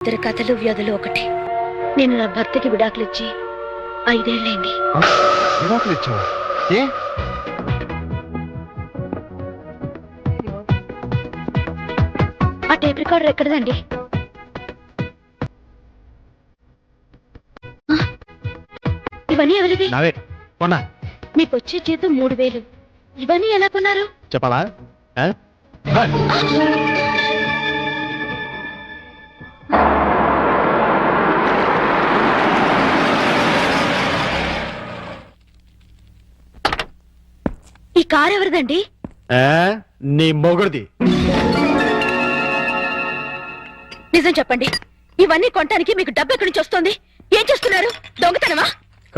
ఇద్దరు కథలు వ్యాధులు ఒకటి. నేను నా భర్తకి విడాకులిచ్చి 5 ఏళ్ళైంది. విడాకులు ఇచ్చావా? ఏ? ఆ టేప్ రికార్డర్ ఎక్కడదండి? ఇవన్నీ ఎవరిది? నావే కొన్నా. మీకు వచ్చే జీతం 3000. ఇవన్నీ ఎలా కొన్నారు? చెప్పాలా? ఈ కార్ ఎవరిదండి? నీ మొగుడిది. నిజం చెప్పండి, ఇవన్నీ కొనడానికి మీకు డబ్బు ఎక్కడి నుంచి వస్తుంది? ఏం చేస్తున్నారు? దొంగతనమా?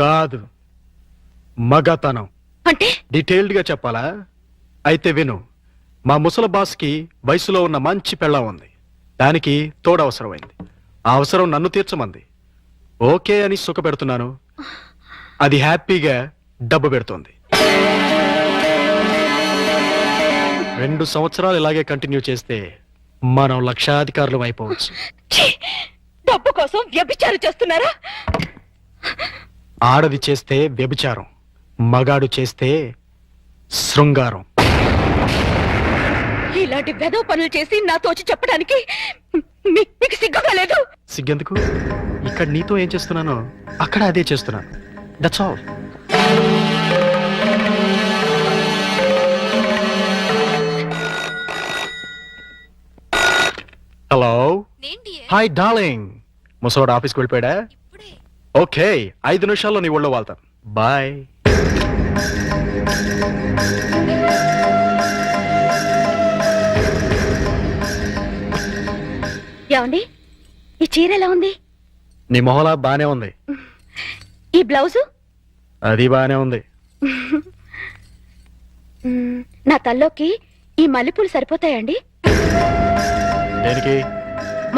కాదు, మగతనం. అంటే డీటెయిల్డ్ గా చెప్పాలా? అయితే విను. మా ముసలి బాస్కి వయసులో ఉన్న మంచి పెళ్ళం ఉంది. దానికి తోడు అవసరమైంది. ఆ అవసరం నన్ను తీర్చమంది. ఓకే అని సుఖ పెడుతున్నాను. అది హ్యాపీగా డబ్బు పెడుతోంది. 2 సంవత్సరాలు ఇలాగే కంటిన్యూ చేస్తే మనం లక్షాధికారులు అయిపోవచ్చు. డబ్బు కోసం వ్యభిచారం చేస్తున్నారా? ఆడది చేస్తే వ్యభిచారం, మగాడు చేస్తే శృంగారం. ఇలాంటి వెధవ పనులు చేసి నాతో వచ్చి చెప్పడానికి మీకు సిగ్గుగా లేదు? సిగ్గెందుకు? ఇక్కడ నీతో ఏం చేస్తున్నానో అక్కడ అదే చేస్తున్నాను. That's all. Hello, hi darling. ముసోడు ఆఫీస్కి వెళ్ళిపోయాడా? ఓకే, 5 నిమిషాల్లో నీ ఒళ్ళో వాళ్తాను. బాయ్. ఏమండి, ఈ చీర ఎలా ఉంది? నీ మొహలా బానే ఉంది. ఈ బ్లౌజు? అది బానే ఉంది. నా తల్లోకి ఈ మల్లెపూలు సరిపోతాయండి? దేనికి?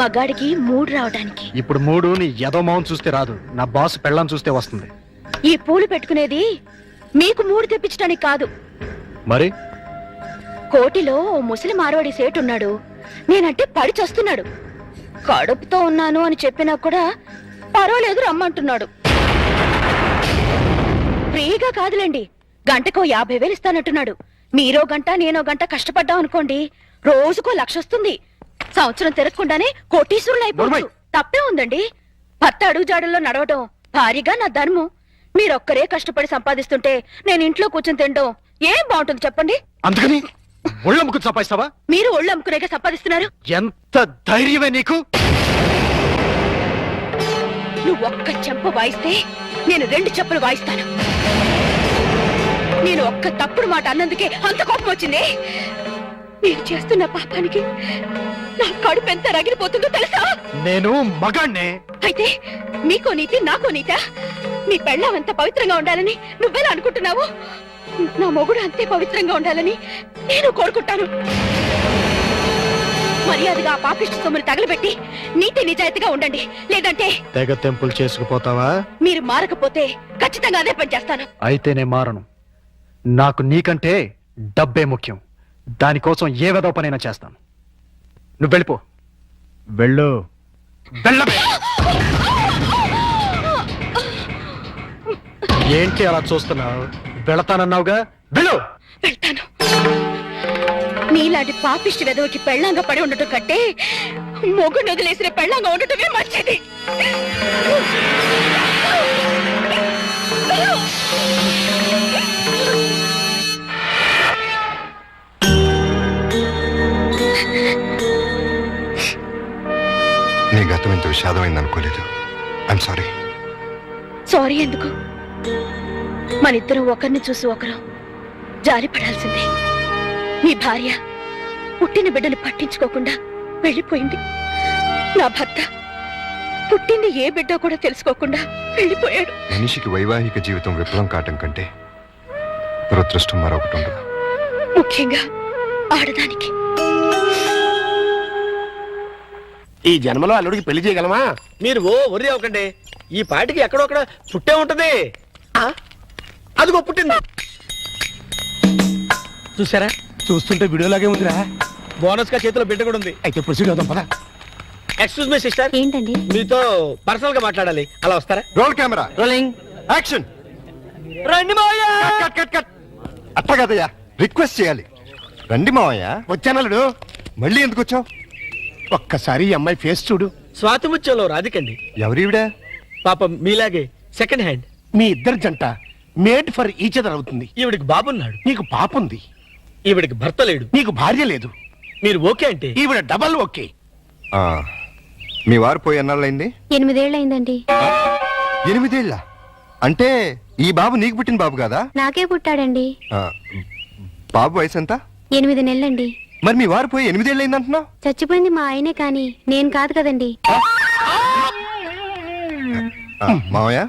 మగాడికి 3 రావడానికి. ఇప్పుడు 3 నీ ఎదో మొహం చూస్తే రాదు, నా బాస్ పెళ్ళాం చూస్తే వస్తుంది. ఈ పూలు పెట్టుకునేది మీకు 3 తెప్పించడానికి కాదు. మరి కోటిలో ఓ ముసలి మార్వాడి సేటు ఉన్నాడు. నేనంటే పడి చస్తున్నాడు. కడుపుతో ఉన్నాను అని చెప్పినా కూడా పర్వాలేదు రమ్మంటున్నాడు. ఫ్రీగా కాదులేండి, గంటకో 50,000 ఇస్తానంటున్నాడు. మీరో గంట నేనో గంట కష్టపడ్డాం అనుకోండి, రోజుకో 1,00,000 వస్తుంది. సంవత్సరం తిరగకుండానే కోటీశ్వరులు అయిపోవచ్చు. తప్పే ఉందండి? భర్త అడుగుజాడల్లో నడవటం భారీగా నా ధర్మం. మీరొక్కరే కష్టపడి సంపాదిస్తుంటే నేను ఇంట్లో కూర్చొని తినడం ఏం బాగుంటుంది చెప్పండి? అందుకని ఒళ్ళమ్ముకుని సంపాదిస్తావా? మీరు ఒళ్ళు అమ్ముకునేగా సంపాదిస్తున్నారు. ఎంత ధైర్యమే నీకు? నువ్వు ఒక్క చెంప వాయిస్తే నేను 2 చెప్పులు వాయిస్తాను. నేను ఒక్క తప్పుడు మాట అన్నందుకే అంత కోపం వచ్చింది. నేను చేస్తున్న పాపానికి నా కడుపు ఎంత రగిలిపోతుందో తెలుసా? నేను మగాణ్ణే. అయితే మీకో నీతి నాకో నీతా? నీ పెళ్ళాం ఎంత పవిత్రంగా ఉండాలని నువ్వెలా అనుకుంటున్నావు? నా మొగుడు అంతే పవిత్రంగా ఉండాలని నేను కోరుకుంటాను. మర్యాదగా ఆ పాపిష్టి సొమ్ములు తగలబెట్టి నీతి నిజాయితీగా ఉండండి. లేదంటే తెగ తెంపులు చేసుకుపోతావా? మీరు మారకపోతే ఖచ్చితంగా అదే పని చేస్తాను. అయితే నేను మారను. నాకు నీకంటే డబ్బే ముఖ్యం. దానికోసం ఏ వెధవ పనైనా చేస్తాను. నువ్వు వెళ్ళిపో. వెళ్ళు. వెళ్ళవే. ఏంటి అలా చూస్తున్నావు? వెళతానన్నావుగా, వెళ్ళు. వెళ్తాను. నీలాంటి పాపిష్టి వెధవకి పెళ్ళంగా పడి ఉండటం కంటే మొగుడు వదిలేసిన పెళ్ళంగా ఉండటమే మంచిది. నీ గతం ఇంత విషాదమైంది అనుకోలేదు. I'm sorry. సారీ ఎందుకు? మనిద్దరం ఒకరిని చూసి ఒకరు జారిపడాల్సిందే. నీ భార్య పుట్టిన బిడ్డను పట్టించుకోకుండా వెళ్ళిపోయింది. నా భర్త పుట్టింది ఏ బిడ్డ కూడా తెలుసుకోకుండా వెళ్ళిపోయాడు. మనిషికి వైవాహిక జీవితం విఫలం కావటం కంటే దురదృష్టం మరొకటి ఉండదు. ముఖ్యంగా ఆడదానికి. ఈ జన్మలో అల్లుడికి పెళ్లి చేయగలమా? మీరు వర్రీ అవ్వకండి. ఈ పాటికి ఎక్కడొక్కడ పుట్టే ఉంటది. అదిగో పుట్టింది. చూసారా? చూస్తుంటే వీడియోలాగే ఉందిరా. బోనస్ గా చేతిలో బిడ్డ కూడా ఉంది. అయితే ప్రొసీడ్ అవుదాం పద. ఎక్స్క్యూజ్ మీ సిస్టర్, ఏంటండి? మీతో పర్సనల్ గా మాట్లాడాలి, అలా వస్తారా? Roll camera rolling. యాక్షన్. రండి మావయ్య. Cut cut cut. అట్ట కదయ్యా, రిక్వెస్ట్ చేయాలి. రండి మావయ్య. వచ్చానలుడు, మళ్ళీ ఎందుకు వచ్చావు? ఒక్కసారి ఈ అమ్మాయి ఫేస్ చూడు. స్వాతి ముత్యంలో రాధికండి. ఎవరివిడా? పాపం మీలాగే సెకండ్ హ్యాండ్. మీ ఇద్దరు జంట మేడ్ ఫర్ ఈచ్ అదర్ అవుతుంది. ఈవిడికి బాబున్నాడు, నీకు పాపుంది, ఈవిడికి భర్త లేడు. నీకు భార్య లేదు. మీరు ఓకే అంటే ఈవిడ డబల్ ఓకే. ఆ, మీ వారు పోయి ఎన్నాళ్ళైంది? 8 ఏళ్ళయిందండి. 8 ఏళ్ళ? అంటే ఈ బాబు నీకు పుట్టిన బాబు కాదా? నాకే పుట్టాడండి. ఆ, బాబు వయసు ఎంత? 8 నెలలండి. మరి మీ వారు పోయి 8 ఏళ్ళైంది అంటున్నావు? చచ్చిపోయింది మా ఆయనే కానీ నేను కాదు కదండి. మావయ్య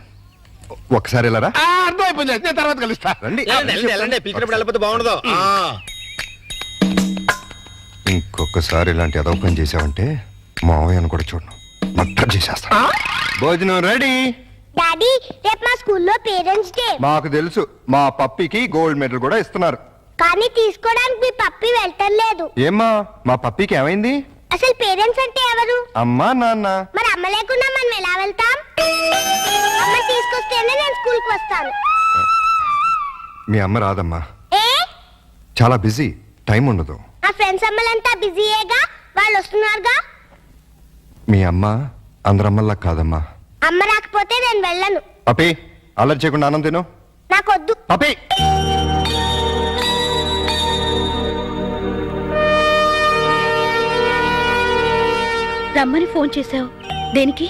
ఒకసారి వెళ్ళరా. అర్థమైపోయింది, నేను తర్వాత కలుస్తా. రండి. వెళ్ళండి, పిలిచినప్పుడు వెళ్ళకపోతే బాగుండదు. ఇంకొకసారి ఇలాంటి అదవ పని చేసావంటే మావయ్యను కూడా చూడను, మట్టర్ చేసేస్తా. భోజనం రెడీ. డాడీ, రేపు మా స్కూల్లో పేరెంట్స్ డే. మాకు తెలుసు, మా పప్పికి గోల్డ్ మెడల్ కూడా ఇస్తున్నారు. కానీ తీసుకోవడానికి మీ పప్పి వెళ్ళటం. ఏమ్మా, మా పప్పికి ఏమైంది? అసలు పేరెంట్స్ అంటే ఎవరు? అమ్మా నాన్న. మరి అమ్మ లేకుండా మనం ఎలా వెళ్తాం? అమ్మ తీసుకొస్తేనే నేను స్కూల్ కి వస్తాను. మీ అమ్మ రాదమ్మా, ఏ? చాలా బిజీ, టైం ఉండదు. ఆ ఫ్రెండ్స్ అమ్మలంతా బిజీయేగా, వాళ్ళు వస్తున్నారుగా. మీ అమ్మ అందరమ్మల్లా కాదమ్మా. అమ్మ రాకపోతే నేను వెళ్ళను. పప్పి అల్లరి చేయకుండా ఆనంద్ తిను. నాకొద్దు. పప్పి. రమ్మని ఫోన్ చేశావు దేనికి?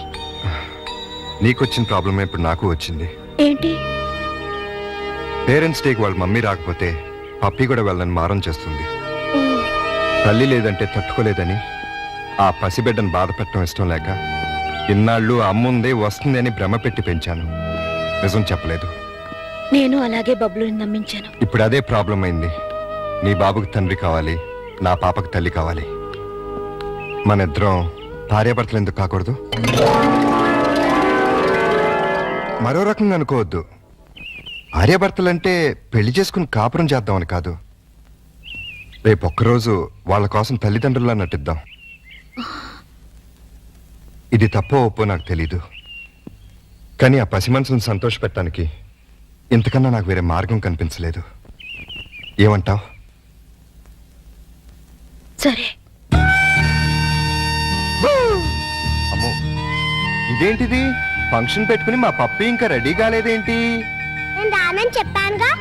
నీకొచ్చిన ప్రాబ్లమే ఇప్పుడు నాకు వచ్చింది. ఏంటి? పేరెంట్స్ డేకి వాళ్ళ మమ్మీ రాకపోతే పప్పి కూడా వెళ్ళని మారం చేస్తుంది. తల్లి లేదంటే తట్టుకోలేదని ఆ పసిబిడ్డను బాధ పెట్టడం ఇష్టం లేక ఇన్నాళ్ళు అమ్ముందే వస్తుంది అని భ్రమ పెట్టి పెంచాను. నిజం చెప్పలేదు. నేను అలాగే బబ్లుని నమ్మించాను. ఇప్పుడు అదే ప్రాబ్లం అయింది. నీ బాబుకి తండ్రి కావాలి, నా పాపకు తల్లి కావాలి. మన ఇద్దరం భార్యాభర్తలు ఎందుకు కాకూడదు? మరో రకంగా అనుకోవద్దు. భార్యాభర్తలంటే పెళ్లి చేసుకుని కాపురం చేద్దామని కాదు. రేపు ఒక్కరోజు వాళ్ళ కోసం తల్లిదండ్రుల్లా నటిద్దాం. ఇది తప్పో ఒప్పో నాకు తెలీదు, కానీ ఆ పసి మనసును సంతోషపెట్టడానికి ఇంతకన్నా నాకు వేరే మార్గం కనిపించలేదు. ఏమంటావ్? సరే. అమ్మో, ఇదేంటిది? ఫంక్షన్ పెట్టుకుని మా పప్పి ఇంకా రెడీ కాలేదేంటి? నేను రానని చెప్పానుగా.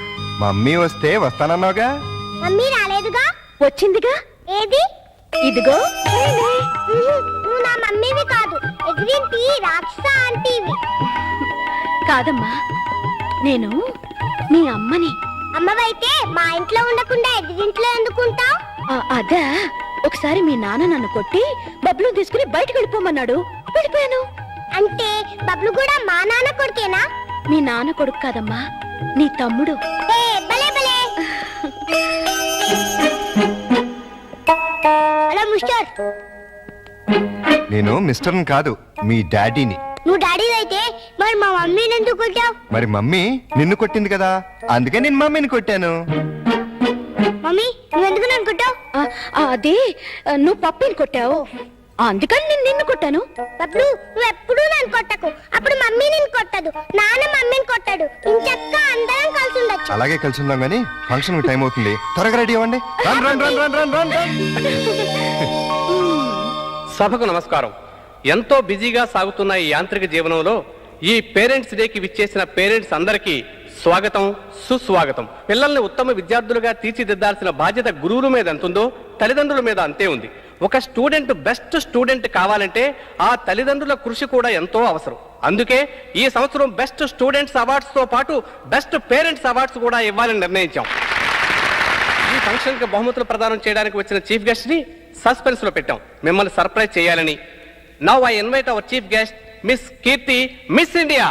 మమ్మీ వస్తే వస్తానన్నావుగా. మమ్మీ రాలేదుగా. వచ్చిందిగా. ఏది? ఇదిగో. నువ్వు నా మమ్మీవి కాదు, ఎగిరింటి రాక్షస ఆంటీవి. కాదమ్మా, నేను మీ అమ్మని. అమ్మవైతే మా ఇంట్లో ఉండకుండా ఎదిరింట్లో ఎందుకుంటావు? అదా, ఒకసారి మీ నాన్న నన్ను కొట్టి బబ్లు తీసుకుని బయటకు వెళ్ళిపోమన్నాడు, వెళ్ళిపోయాను. అంటే బబ్లు కూడా మా నాన్న కొడుకేనా? మీ నాన్న కొడుకు కాదమ్మా, నీ తమ్ముడు. ఏ, భలే భలే. Hello mister. నేను మిస్టర్ని కాదు, మీ డాడీని. నువ్వు డాడీ అయితే మరి మా మమ్మీని ఎందుకు కొట్టావు? మరి మమ్మీ నిన్ను కొట్టింది కదా, అందుకే నేను మమ్మీని కొట్టాను. మమ్మీ నువ్వెందుకు నన్ను కొట్టావు? అది నువ్వు పప్పిని కొట్టావు, అందుకని నేను నిన్ను కొట్టాను. బబ్లు, నువ్వు ఎప్పుడూ నన్ను కొట్టకు. అప్పుడు మమ్మీ నిన్ను కొట్టదు, నాన్న మమ్మీని కొట్టాడు. ఇంచక్క అందరం కలిసి ఉండొచ్చు. అలాగే కలిసి ఉందాం గానీ ఫంక్షన్ టైం అవుతుంది, త్వరగా రెడీ అవ్వండి. Run run run run run run run. సభకు నమస్కారం. ఎంతో బిజీగా సాగుతున్న ఈ యాంత్రిక జీవనంలో ఈ పేరెంట్స్ డేకి విచ్చేసిన పేరెంట్స్ అందరికీ స్వాగతం, సుస్వాగతం. పిల్లల్ని ఉత్తమ విద్యార్థులుగా తీర్చిదిద్దాల్సిన బాధ్యత గురువుల మీద ఎంతుందో తల్లిదండ్రుల మీద అంతే ఉంది. ఒక స్టూడెంట్ బెస్ట్ స్టూడెంట్ కావాలంటే ఆ తల్లిదండ్రుల కృషి కూడా ఎంతో అవసరం. అందుకే ఈ సంవత్సరం బెస్ట్ స్టూడెంట్స్ అవార్డ్స్ తో పాటు బెస్ట్ పేరెంట్స్ అవార్డ్స్ కూడా ఇవ్వాలని నిర్ణయించాం. ఈ ఫంక్షన్ కి బహుమతులు ప్రదానం చేయడానికి వచ్చిన చీఫ్ గెస్ట్ ని సస్పెన్స్ లో పెట్టాం, మిమ్మల్ని సర్ప్రైజ్ చేయాలని. Now I invite our chief guest miss Keerthi, miss India.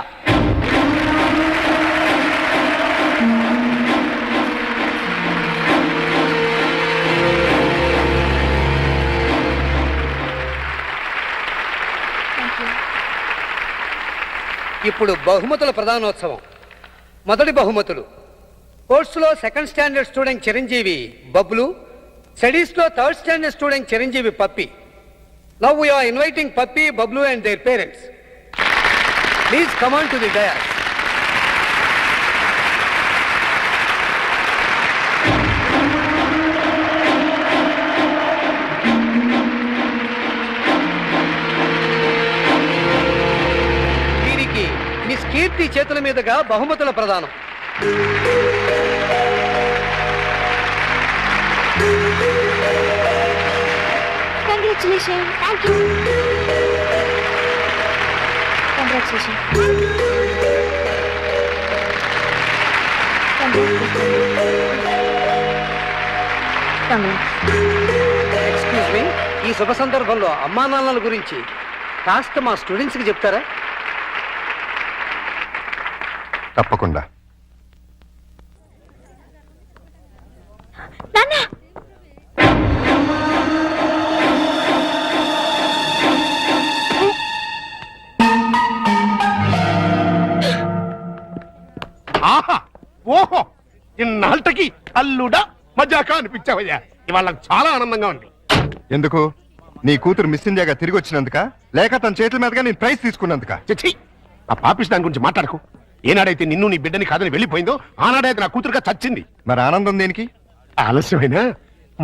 ఇప్పుడు బహుమతుల ప్రధానోత్సవం. మొదటి బహుమతులు: స్పోర్ట్స్లో second standard student Chiranjeevi Bablu, స్టడీస్లో third standard student Chiranjeevi Pappi. Now we are inviting Pappy, Bablu and their parents. Please come on to the dais. వీరికి miss కీర్తి చేతుల మీదుగా బహుమతుల ప్రదానం. Congratulation. Thank you. Congratulation. Excuse me, ఈ శుభ సందర్భంలో అమ్మా నాన్నల గురించి కాస్త మా స్టూడెంట్స్ కి చెప్తారా? తప్పకుండా. నాన్న ఆహా ఓహో ఇన్నాళ్ళకి అల్లుడా మజాకా అనిపించావయ్యా. ఇవాళ నాకు చాలా ఆనందంగా ఉంది. ఎందుకు? నీ కూతురు మిస్ ఇండియాగా తిరిగి వచ్చినందుక, లేక తన చేతుల మీదుగా నేను ప్రైజ్ తీసుకున్నందుక? చచ్చి ఆ పాపిస్ దాని గురించి మాట్లాడకు. ఏనాడైతే నిన్ను నీ బిడ్డని కాదని వెళ్ళిపోయిందో ఆనాడైతే నా కూతురుగా చచ్చింది. మరి ఆనందం దేనికి? ఆలస్యమైనా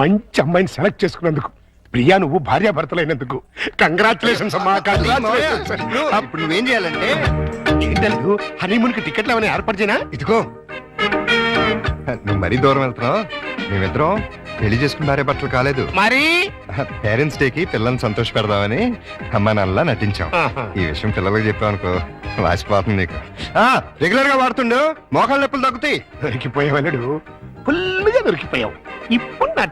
మంచి అమ్మాయిని సెలెక్ట్ చేసుకున్నందుకు. ప్రియా నువ్వు భార్యాభర్తలైనందుకు కంగ్రాచులేషన్స్ అమ్మా, కంగ్రాచులేషన్స్. ఇప్పుడు నువ్వేం చేయాలంటే, ఏంటల్లు హనీమూన్ కి టికెట్లు ఏమైనా ఏర్పాటు చేయనా? ఇదిగో నువ్వు మరీ దూరం వెళ్తున్నావు. మేమిద్దరం పెళ్లి చేసుకున్న భార్య భర్తలు కాలేదు. మరి పేరెంట్స్ డే కి పిల్లల్ని సంతోష పెడదామని అమ్మా నాన్నలా నటించాం. ఆహా. ఈ విషయం పిల్లలకు చెప్పావు అనుకో, వాసిపోతుంది నీకు. రెగ్యులర్ గా వాడుతుండు, మోకాళ్ళ నొప్పులు తగ్గుతాయి. దొరికిపోయావు అల్లుడు, ఫుల్గా దొరికిపోయావు. ఇప్పుడు నా